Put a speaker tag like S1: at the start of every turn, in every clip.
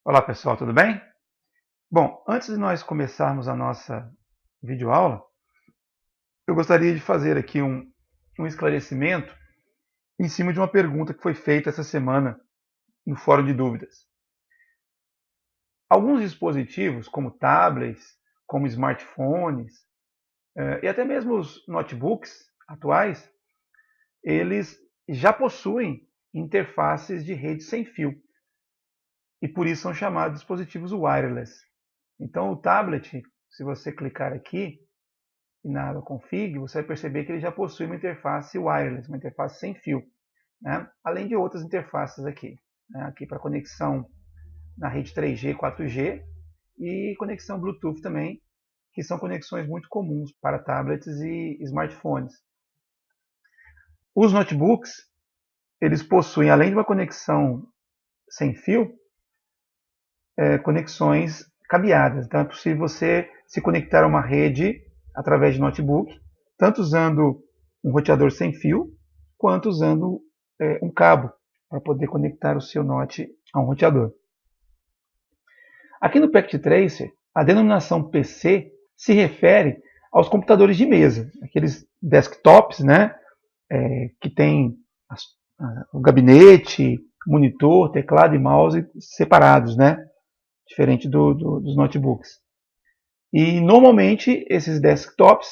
S1: Olá pessoal, tudo bem? Bom, antes de nós começarmos a nossa videoaula, eu gostaria de fazer aqui um esclarecimento em cima de uma pergunta que foi feita essa semana no Fórum de Dúvidas. Alguns dispositivos, como tablets, como smartphones e até mesmo os notebooks atuais, eles já possuem interfaces de rede sem fio e por isso são chamados dispositivos wireless. Então o tablet, se você clicar aqui e na aba Config, você vai perceber que ele já possui uma interface wireless, uma interface sem fio, né? Além de outras interfaces aqui, né? Aqui para conexão na rede 3G, 4G e conexão Bluetooth também, que são conexões muito comuns para tablets e smartphones. Os notebooks, eles possuem, além de uma conexão sem fio, conexões cabeadas. Então é possível você se conectar a uma rede através de notebook, tanto usando um roteador sem fio, quanto usando um cabo para poder conectar o seu Note a um roteador. Aqui no Packet Tracer, a denominação PC se refere aos computadores de mesa, aqueles desktops, né, que tem o gabinete, monitor, teclado e mouse separados, né, diferente dos notebooks. E normalmente esses desktops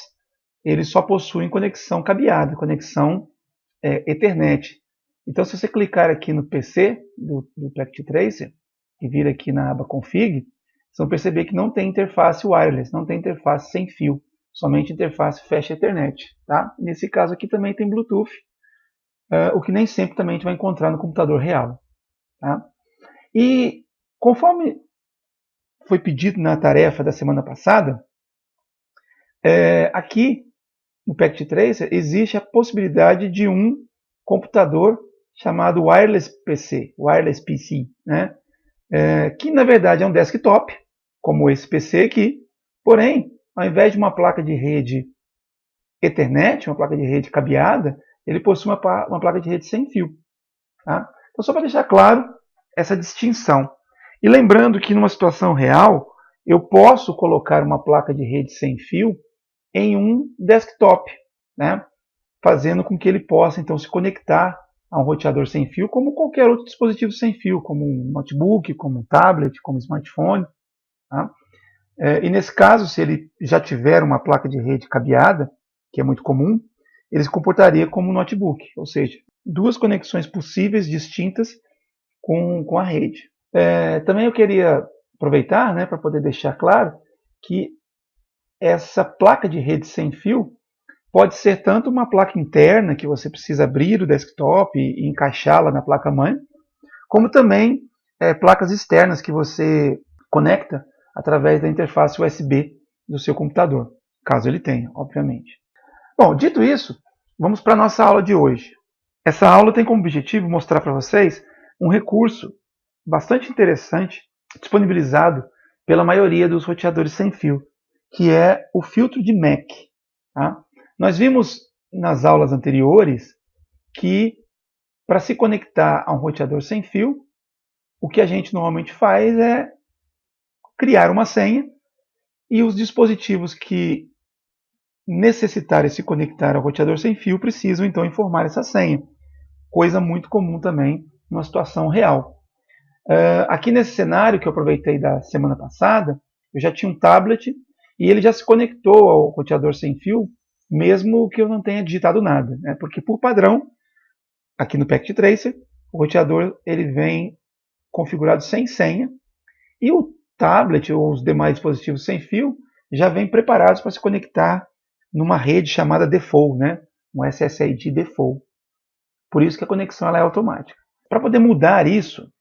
S1: eles só possuem conexão cabeada, conexão Ethernet. Então, se você clicar aqui no PC do Packet Tracer e vir aqui na aba Config, vocês vão perceber que não tem interface wireless, não tem interface sem fio, somente interface Fast Ethernet. Tá? Nesse caso aqui também tem Bluetooth, o que nem sempre também a gente vai encontrar no computador real. Tá? E conforme foi pedido na tarefa da semana passada, aqui no Packet Tracer existe a possibilidade de um computador chamado Wireless PC, né? Que na verdade é um desktop, como esse PC aqui, porém, ao invés de uma placa de rede Ethernet, uma placa de rede cabeada, ele possui uma placa de rede sem fio. Tá? Então, só para deixar claro essa distinção. E lembrando que numa situação real, eu posso colocar uma placa de rede sem fio em um desktop, né? Fazendo com que ele possa então se conectar a um roteador sem fio, como qualquer outro dispositivo sem fio, como um notebook, como um tablet, como um smartphone. Tá? E nesse caso, se ele já tiver uma placa de rede cabeada, que é muito comum, ele se comportaria como um notebook, ou seja, duas conexões possíveis distintas com a rede. Também eu queria aproveitar, né, para poder deixar claro que essa placa de rede sem fio pode ser tanto uma placa interna, que você precisa abrir o desktop e encaixá-la na placa-mãe, como também placas externas que você conecta através da interface USB do seu computador, caso ele tenha, obviamente. Bom, dito isso, vamos para a nossa aula de hoje. Essa aula tem como objetivo mostrar para vocês um recurso bastante interessante, disponibilizado pela maioria dos roteadores sem fio, que é o filtro de MAC. Tá? Nós vimos nas aulas anteriores que para se conectar a um roteador sem fio, o que a gente normalmente faz é criar uma senha e os dispositivos que necessitarem se conectar ao roteador sem fio precisam então informar essa senha, coisa muito comum também numa situação real. Aqui nesse cenário que eu aproveitei da semana passada, eu já tinha um tablet e ele já se conectou ao roteador sem fio, mesmo que eu não tenha digitado nada, né? Porque por padrão, aqui no Packet Tracer, o roteador ele vem configurado sem senha e o tablet ou os demais dispositivos sem fio já vêm preparados para se conectar numa rede chamada default, né? Um SSID default. Por isso que a conexão ela é automática. Para poder mudar isso,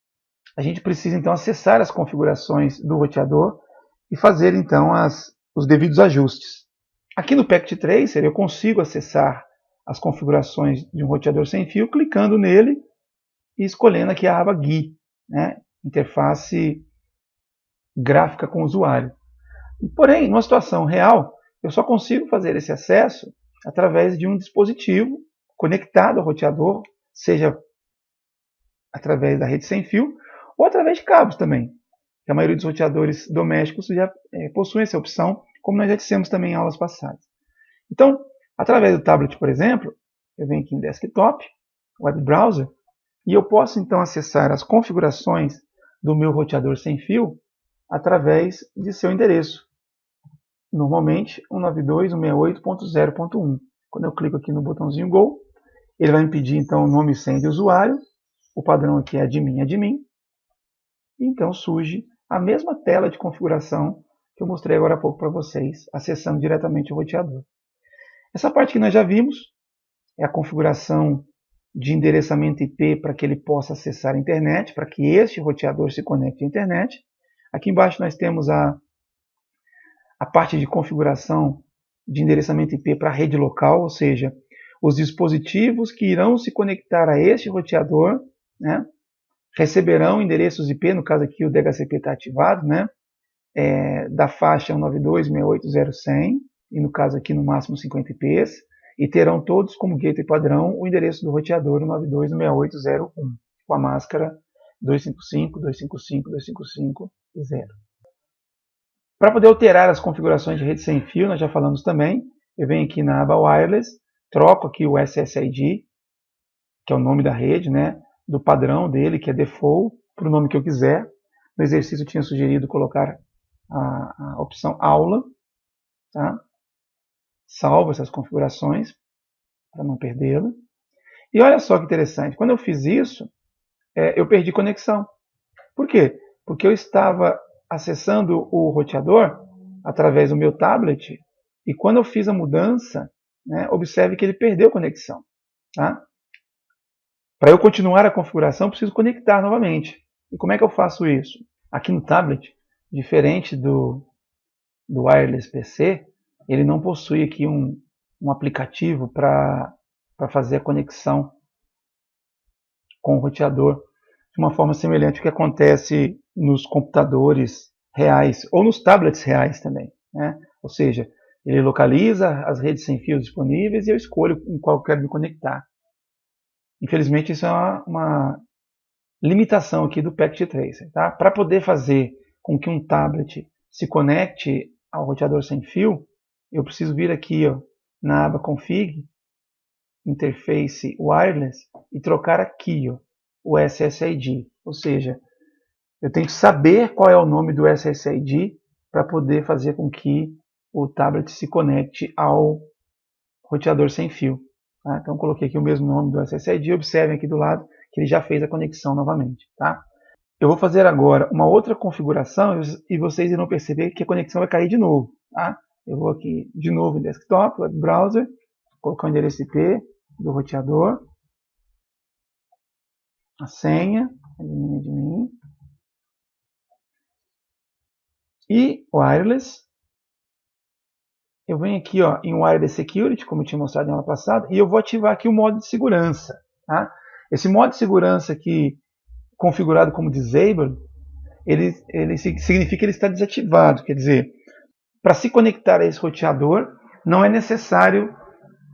S1: a gente precisa então acessar as configurações do roteador e fazer então os devidos ajustes. Aqui no Packet Tracer eu consigo acessar as configurações de um roteador sem fio clicando nele e escolhendo aqui a aba GUI, né? Interface gráfica com o usuário. Porém, numa situação real, eu só consigo fazer esse acesso através de um dispositivo conectado ao roteador, seja através da rede sem fio ou através de cabos também. que a maioria dos roteadores domésticos já possuem essa opção, como nós já dissemos também em aulas passadas. Então, através do tablet, por exemplo, eu venho aqui em Desktop, Web Browser, e eu posso então acessar as configurações do meu roteador sem fio através de seu endereço. Normalmente 192.168.0.1. Quando eu clico aqui no botãozinho Go, ele vai me pedir então o nome e senha de usuário. O padrão aqui é admin. E então surge a mesma tela de configuração que eu mostrei agora há pouco para vocês, acessando diretamente o roteador. Essa parte que nós já vimos é a configuração de endereçamento IP para que ele possa acessar a internet, para que este roteador se conecte à internet. Aqui embaixo nós temos a parte de configuração de endereçamento IP para a rede local, ou seja, os dispositivos que irão se conectar a este roteador, né, receberão endereços IP, no caso aqui o DHCP está ativado, né, da faixa 192.168.0.100, e no caso aqui no máximo 50 IPs, e terão todos como gateway padrão o endereço do roteador 192.168.0.1, com a máscara 255.255.255.0. Para poder alterar as configurações de rede sem fio, nós já falamos também, eu venho aqui na aba Wireless, troco aqui o SSID, que é o nome da rede, né, do padrão dele, que é default, para o nome que eu quiser. No exercício eu tinha sugerido colocar a opção aula, tá? Salvo essas configurações, para não perdê-la. E olha só que interessante, quando eu fiz isso, eu perdi conexão. Por quê? Porque eu estava acessando o roteador através do meu tablet, e quando eu fiz a mudança, né, observe que ele perdeu conexão. Tá? Para eu continuar a configuração, eu preciso conectar novamente. E como é que eu faço isso? Aqui no tablet, diferente do Wireless PC, ele não possui aqui um aplicativo para fazer a conexão com o roteador de uma forma semelhante ao que acontece nos computadores reais ou nos tablets reais também, né? Ou seja, ele localiza as redes sem fios disponíveis e eu escolho em qual eu quero me conectar. Infelizmente, isso é uma limitação aqui do Packet Tracer. Tá? Para poder fazer com que um tablet se conecte ao roteador sem fio, eu preciso vir aqui na aba Config, Interface Wireless, e trocar aqui o SSID. Ou seja, eu tenho que saber qual é o nome do SSID para poder fazer com que o tablet se conecte ao roteador sem fio. Tá? Então, coloquei aqui o mesmo nome do SSID. Observem aqui do lado que ele já fez a conexão novamente. Tá? Eu vou fazer agora uma outra configuração e vocês irão perceber que a conexão vai cair de novo. Tá? Eu vou aqui de novo em Desktop, Web Browser, colocar o endereço IP do roteador, a senha, admin, e Wireless. Eu venho aqui em Wireless Security, como eu tinha mostrado na aula passada, e eu vou ativar aqui o modo de segurança. Tá? Esse modo de segurança aqui, configurado como Disabled, ele significa que ele está desativado. Quer dizer, para se conectar a esse roteador, não é necessário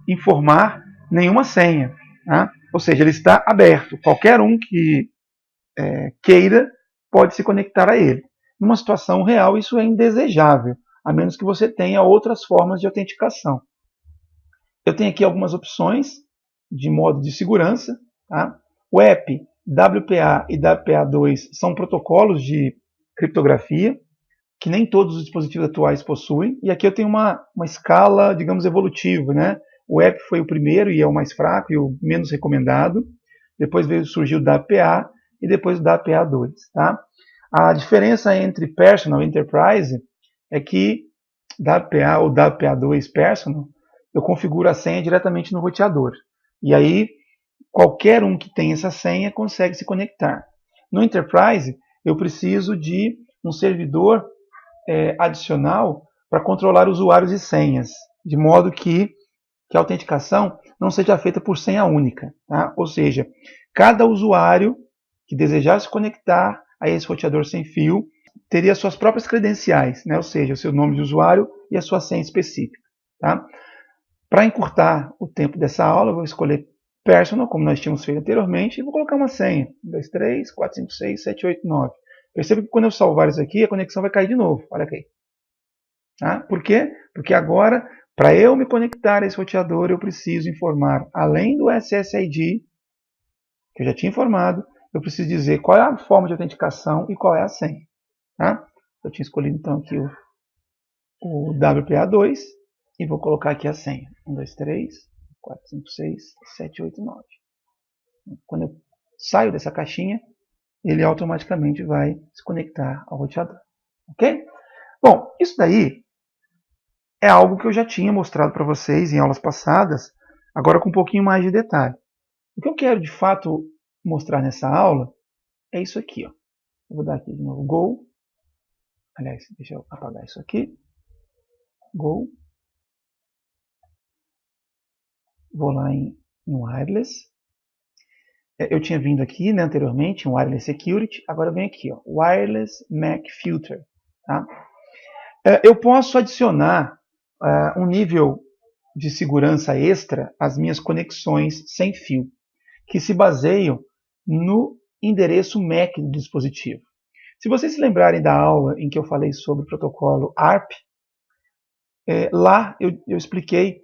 S1: informar nenhuma senha. Tá? Ou seja, ele está aberto. Qualquer um que queira pode se conectar a ele. Numa situação real, isso é indesejável, a menos que você tenha outras formas de autenticação. Eu tenho aqui algumas opções de modo de segurança. Tá? O app, WPA e WPA2 são protocolos de criptografia que nem todos os dispositivos atuais possuem. E aqui eu tenho uma escala, digamos, evolutiva. Né? O app foi o primeiro e é o mais fraco e o menos recomendado. Depois surgiu o WPA e depois o WPA2. Tá? A diferença entre Personal e Enterprise é que WPA ou WPA2 Personal, eu configuro a senha diretamente no roteador. E aí, qualquer um que tenha essa senha consegue se conectar. No Enterprise, eu preciso de um servidor adicional para controlar usuários e senhas, de modo que a autenticação não seja feita por senha única. Tá? Ou seja, cada usuário que desejar se conectar a esse roteador sem fio teria suas próprias credenciais, né? Ou seja, o seu nome de usuário e a sua senha específica. Tá? Para encurtar o tempo dessa aula, eu vou escolher Personal, como nós tínhamos feito anteriormente, e vou colocar uma senha, 1, 2, 3, 4, 5, 6, 7, 8, 9. Perceba que quando eu salvar isso aqui, a conexão vai cair de novo. Olha aqui. Tá? Por quê? Porque agora, para eu me conectar a esse roteador, eu preciso informar, além do SSID, que eu já tinha informado, eu preciso dizer qual é a forma de autenticação e qual é a senha. Tá? Eu tinha escolhido então aqui o WPA2 e vou colocar aqui a senha. 1, 2, 3, 4, 5, 6, 7, 8, 9. Quando eu saio dessa caixinha, ele automaticamente vai se conectar ao roteador. Ok? Bom, isso daí é algo que eu já tinha mostrado para vocês em aulas passadas, agora com um pouquinho mais de detalhe. O que eu quero de fato mostrar nessa aula é isso aqui. Ó. Eu vou dar aqui de novo Go. Aliás, deixa eu apagar isso aqui. Go. Vou lá em Wireless. Eu tinha vindo aqui, né, anteriormente em Wireless Security. Agora eu venho aqui, ó, Wireless MAC Filter. Tá? Eu posso adicionar um nível de segurança extra às minhas conexões sem fio, que se baseiam no endereço MAC do dispositivo. Se vocês se lembrarem da aula em que eu falei sobre o protocolo ARP, lá eu expliquei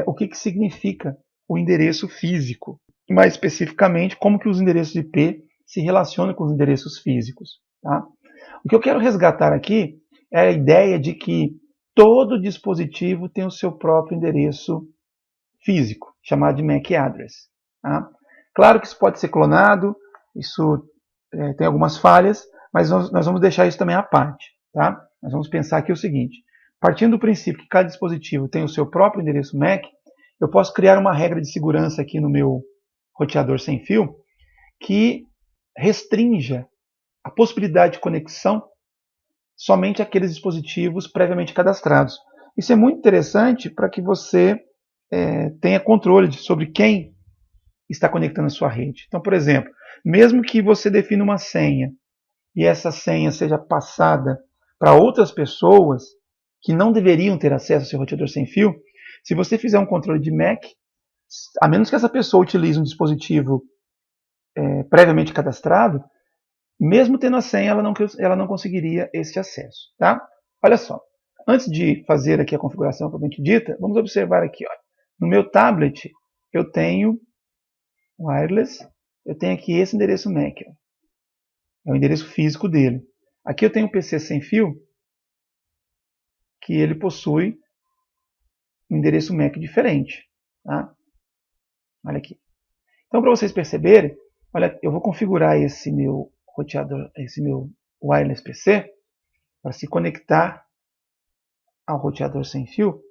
S1: o que significa o endereço físico, mais especificamente como que os endereços IP se relacionam com os endereços físicos. Tá? O que eu quero resgatar aqui é a ideia de que todo dispositivo tem o seu próprio endereço físico, chamado de MAC address. Tá? Claro que isso pode ser clonado, isso tem algumas falhas, mas nós vamos deixar isso também à parte. Tá? Nós vamos pensar aqui o seguinte, partindo do princípio que cada dispositivo tem o seu próprio endereço MAC, eu posso criar uma regra de segurança aqui no meu roteador sem fio que restrinja a possibilidade de conexão somente àqueles dispositivos previamente cadastrados. Isso é muito interessante para que você tenha controle sobre quem está conectando a sua rede. Então, por exemplo, mesmo que você defina uma senha e essa senha seja passada para outras pessoas que não deveriam ter acesso ao seu roteador sem fio, se você fizer um controle de MAC, a menos que essa pessoa utilize um dispositivo previamente cadastrado, mesmo tendo a senha, ela não conseguiria esse acesso. Tá? Olha só, antes de fazer aqui a configuração propriamente dita, vamos observar aqui. Ó. No meu tablet, eu tenho wireless, eu tenho aqui esse endereço MAC. Ó. É o endereço físico dele. Aqui eu tenho um PC sem fio, que ele possui um endereço MAC diferente. Tá? Olha aqui. Então, para vocês perceberem, olha, eu vou configurar esse meu roteador, esse meu wireless PC, para se conectar ao roteador sem fio,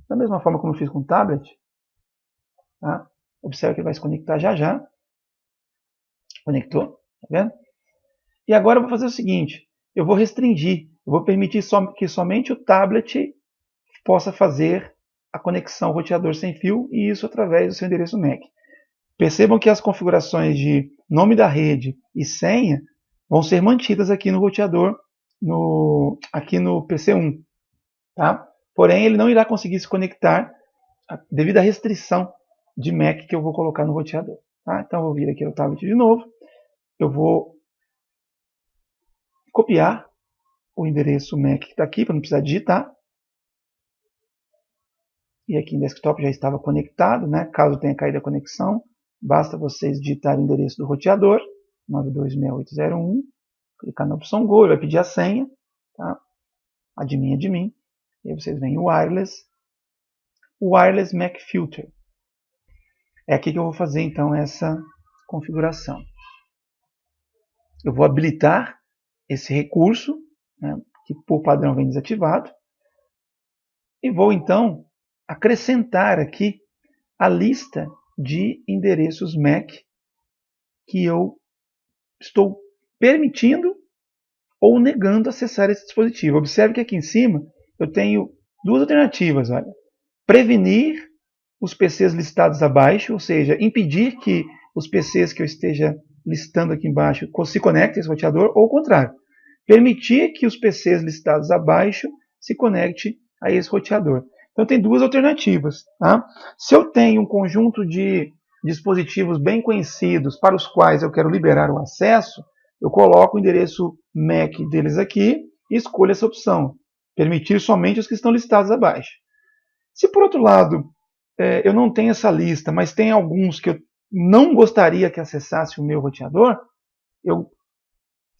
S1: da mesma forma como eu fiz com o tablet. Tá? Observe que ele vai se conectar já já. Conectou, tá vendo? E agora eu vou fazer o seguinte, eu vou restringir, eu vou permitir que somente o tablet possa fazer a conexão ao roteador sem fio, e isso através do seu endereço MAC. Percebam que as configurações de nome da rede e senha vão ser mantidas aqui no roteador, aqui no PC1. Tá? Porém, ele não irá conseguir se conectar devido à restrição de MAC que eu vou colocar no roteador. Tá? Então, eu vou vir aqui no tablet de novo. Eu vou copiar o endereço MAC que está aqui, para não precisar digitar. E aqui em desktop já estava conectado, né? Caso tenha caído a conexão, basta vocês digitarem o endereço do roteador, 926801, clicar na opção Go, ele vai pedir a senha, tá? Admin, admin. E aí vocês vêm o Wireless MAC Filter. É aqui que eu vou fazer então essa configuração. Eu vou habilitar esse recurso, né, que por padrão vem desativado, e vou então acrescentar aqui a lista de endereços MAC que eu estou permitindo ou negando acessar esse dispositivo. Observe que aqui em cima eu tenho duas alternativas. Olha. Prevenir os PCs listados abaixo, ou seja, impedir que os PCs que eu esteja listando aqui embaixo se conectem a esse roteador, ou o contrário, permitir que os PCs listados abaixo se conectem a esse roteador. Então tem duas alternativas. Tá? Se eu tenho um conjunto de dispositivos bem conhecidos para os quais eu quero liberar o acesso, Eu coloco o endereço MAC deles aqui e escolho essa opção, permitir somente os que estão listados abaixo. Se por outro lado eu não tenho essa lista, mas tem alguns que eu não gostaria que acessasse o meu roteador, eu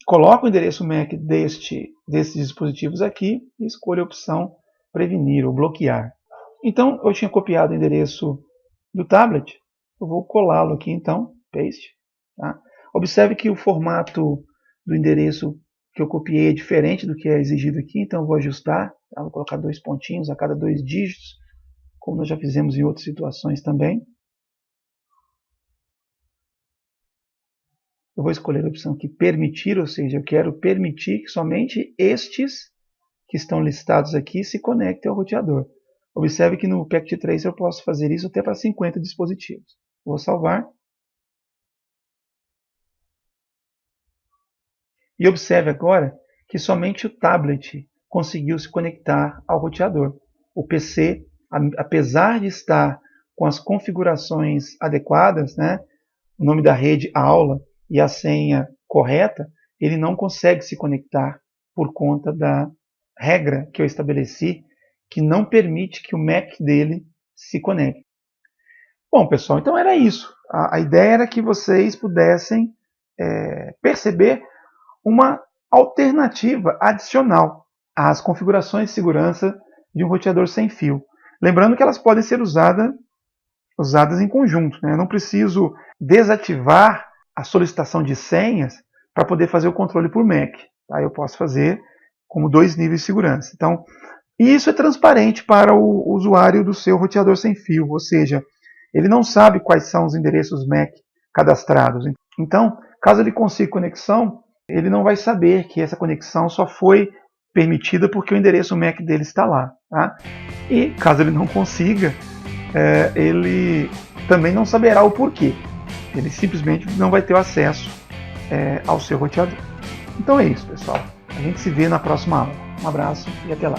S1: coloco o endereço MAC desses dispositivos aqui e escolho a opção prevenir ou bloquear. Então eu tinha copiado o endereço do tablet, eu vou colá-lo aqui então, paste. Tá? Observe que o formato do endereço que eu copiei é diferente do que é exigido aqui, então eu vou ajustar, tá? Vou colocar 2 pontinhos a cada 2 dígitos, como nós já fizemos em outras situações também. Eu vou escolher a opção aqui, permitir, ou seja, eu quero permitir que somente estes que estão listados aqui se conectem ao roteador. Observe que no Packet Tracer eu posso fazer isso até para 50 dispositivos. Vou salvar. E observe agora que somente o tablet conseguiu se conectar ao roteador. O PC, apesar de estar com as configurações adequadas, né, o nome da rede, a aula e a senha correta, ele não consegue se conectar por conta da regra que eu estabeleci, que não permite que o Mac dele se conecte. Bom, pessoal, então era isso. A ideia era que vocês pudessem perceber uma alternativa adicional às configurações de segurança de um roteador sem fio. Lembrando que elas podem ser usadas em conjunto, né? Eu não preciso desativar a solicitação de senhas para poder fazer o controle por MAC. Tá? Eu posso fazer como 2 níveis de segurança. Então, e isso é transparente para o usuário do seu roteador sem fio, ou seja, ele não sabe quais são os endereços MAC cadastrados. Então, caso ele consiga conexão, ele não vai saber que essa conexão só foi permitida porque o endereço MAC dele está lá. Tá? E caso ele não consiga, ele também não saberá o porquê. Ele simplesmente não vai ter o acesso ao seu roteador. Então é isso, pessoal. A gente se vê na próxima aula. Um abraço e até lá.